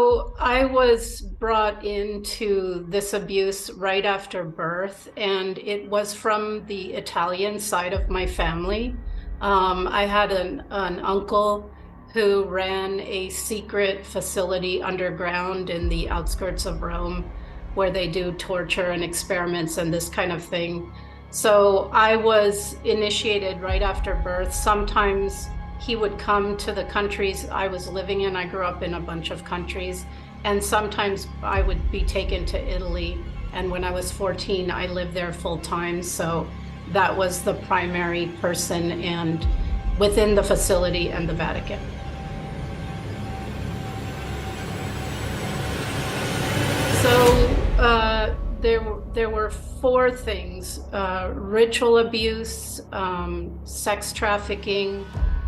So I was brought into this abuse right after birth, and it was from the Italian side of my family. I had an uncle who ran a secret facility underground in the outskirts of Rome where they do torture and experiments and this kind of thing. So I was initiated right after birth. Sometimes he would come to the countries I was living in. I grew up in a bunch of countries, and sometimes I would be taken to Italy. And when I was 14, I lived there full time. So that was the primary person and within the facility and the Vatican. So there were four things: ritual abuse, sex trafficking,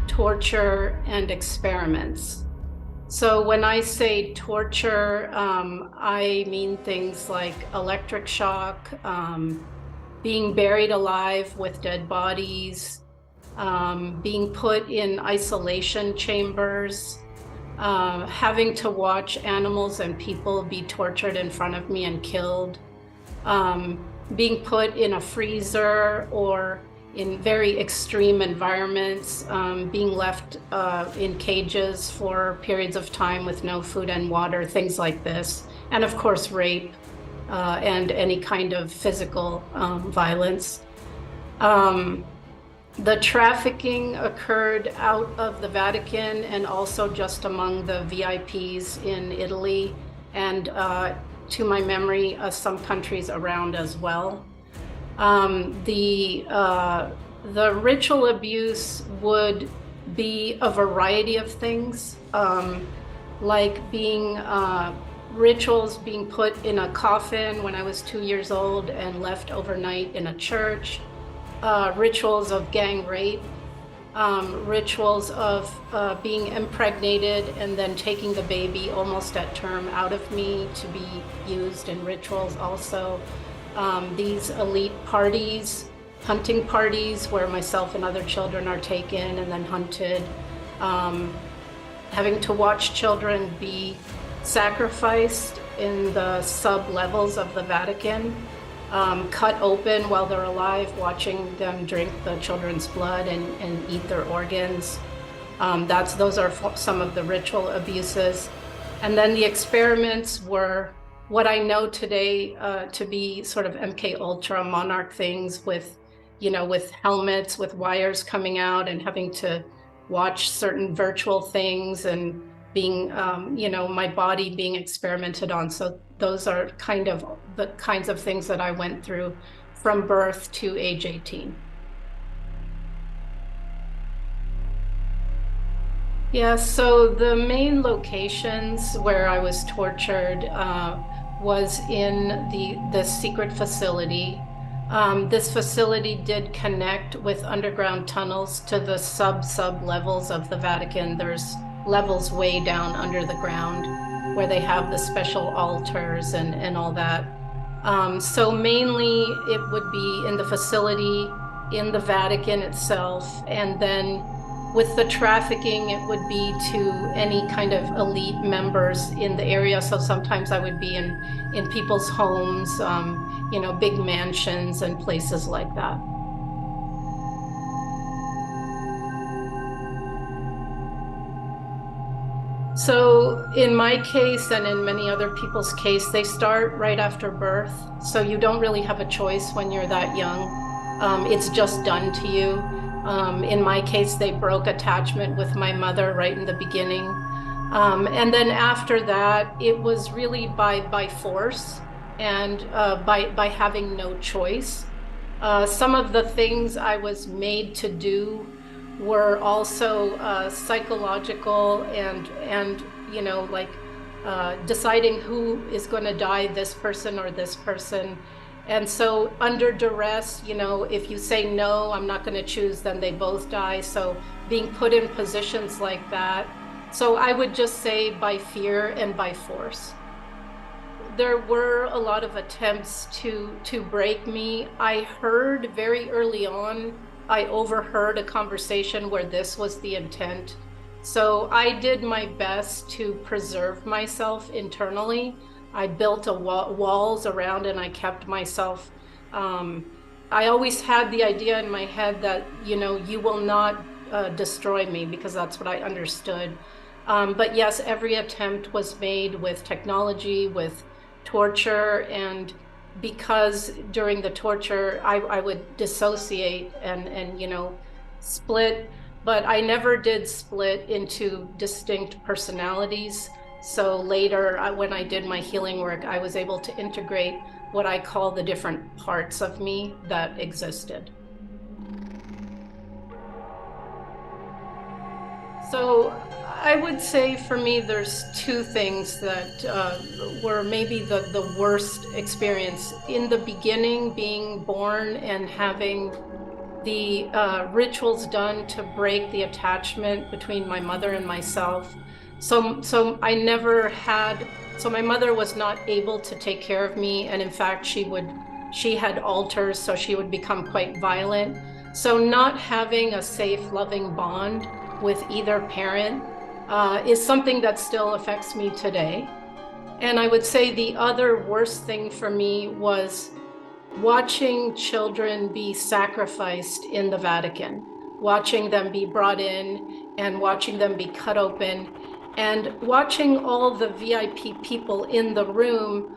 torture, and experiments. So when I say torture, I mean things like electric shock, being buried alive with dead bodies, being put in isolation chambers, having to watch animals and people be tortured in front of me and killed, being put in a freezer or in very extreme environments, being left in cages for periods of time with no food and water, things like this. And of course, rape and any kind of physical violence. The trafficking occurred out of the Vatican and also just among the VIPs in Italy and, to my memory, some countries around as well. The ritual abuse would be a variety of things, like rituals being put in a coffin when I was 2 years old and left overnight in a church, rituals of gang rape, rituals of being impregnated and then taking the baby almost at term out of me to be used in rituals also. These elite parties, hunting parties where myself and other children are taken and then hunted, having to watch children be sacrificed in the sub-levels of the Vatican, cut open while they're alive, watching them drink the children's blood and eat their organs. Those are some of the ritual abuses. And then the experiments were what I know today to be sort of MK Ultra monarch things with helmets with wires coming out and having to watch certain virtual things and being, my body being experimented on. So those are kind of the kinds of things that I went through from birth to age 18. Yeah, so the main locations where I was tortured was in the secret facility. This facility did connect with underground tunnels to the sub levels of the Vatican. There's levels way down under the ground where they have the special altars and all that. So mainly it would be in the facility, in the Vatican itself, and then with the trafficking, it would be to any kind of elite members in the area. So sometimes I would be in people's homes, big mansions and places like that. So in my case and in many other people's case, they start right after birth. So you don't really have a choice when you're that young. It's just done to you. In my case, they broke attachment with my mother right in the beginning. And then after that, it was really by force and by having no choice. Some of the things I was made to do were also psychological and deciding who is going to die, this person or this person. And so under duress, if you say no, I'm not going to choose, then they both die. So being put in positions like that. So I would just say by fear and by force. There were a lot of attempts to break me. I heard very early on, I overheard a conversation where this was the intent. So I did my best to preserve myself internally. I built walls around and I kept myself. I always had the idea in my head that, you will not destroy me, because that's what I understood. But yes, every attempt was made with technology, with torture, and because during the torture, I would dissociate and split, but I never did split into distinct personalities. So later, when I did my healing work, I was able to integrate what I call the different parts of me that existed. So I would say for me, there's two things that were maybe the worst experience. In the beginning, being born and having the rituals done to break the attachment between my mother and myself. So I never had, so my mother was not able to take care of me. And in fact, she had alters, so she would become quite violent. So not having a safe, loving bond with either parent is something that still affects me today. And I would say the other worst thing for me was watching children be sacrificed in the Vatican, watching them be brought in and watching them be cut open, and watching all the VIP people in the room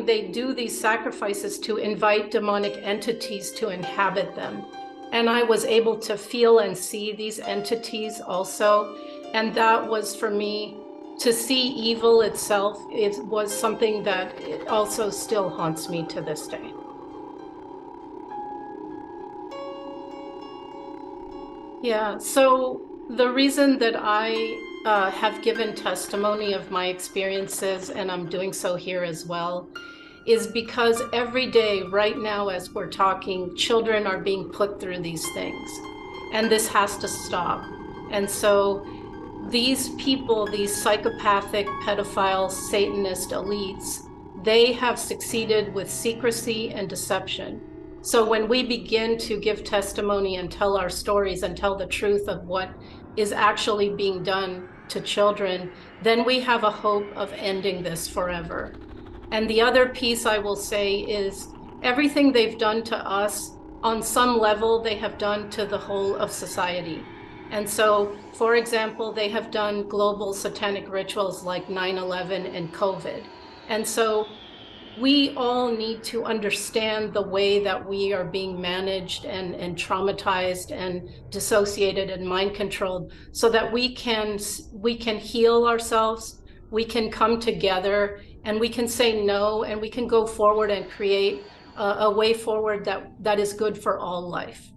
they do these sacrifices to invite demonic entities to inhabit them. And I was able to feel and see these entities also. And that was, for me, to see evil itself, it was something that it also still haunts me to this day. Yeah, so the reason that I have given testimony of my experiences, and I'm doing so here as well, is because every day, right now, as we're talking, children are being put through these things, and this has to stop. And so these people, these psychopathic, pedophile, Satanist elites, they have succeeded with secrecy and deception. So when we begin to give testimony and tell our stories and tell the truth of what is actually being done to children, then we have a hope of ending this forever. And the other piece I will say is everything they've done to us, on some level, they have done to the whole of society. And so, for example, they have done global satanic rituals like 9/11 and COVID. And so we all need to understand the way that we are being managed and traumatized and dissociated and mind controlled, so that we can heal ourselves, we can come together, and we can say no, and we can go forward and create a way forward that is good for all life.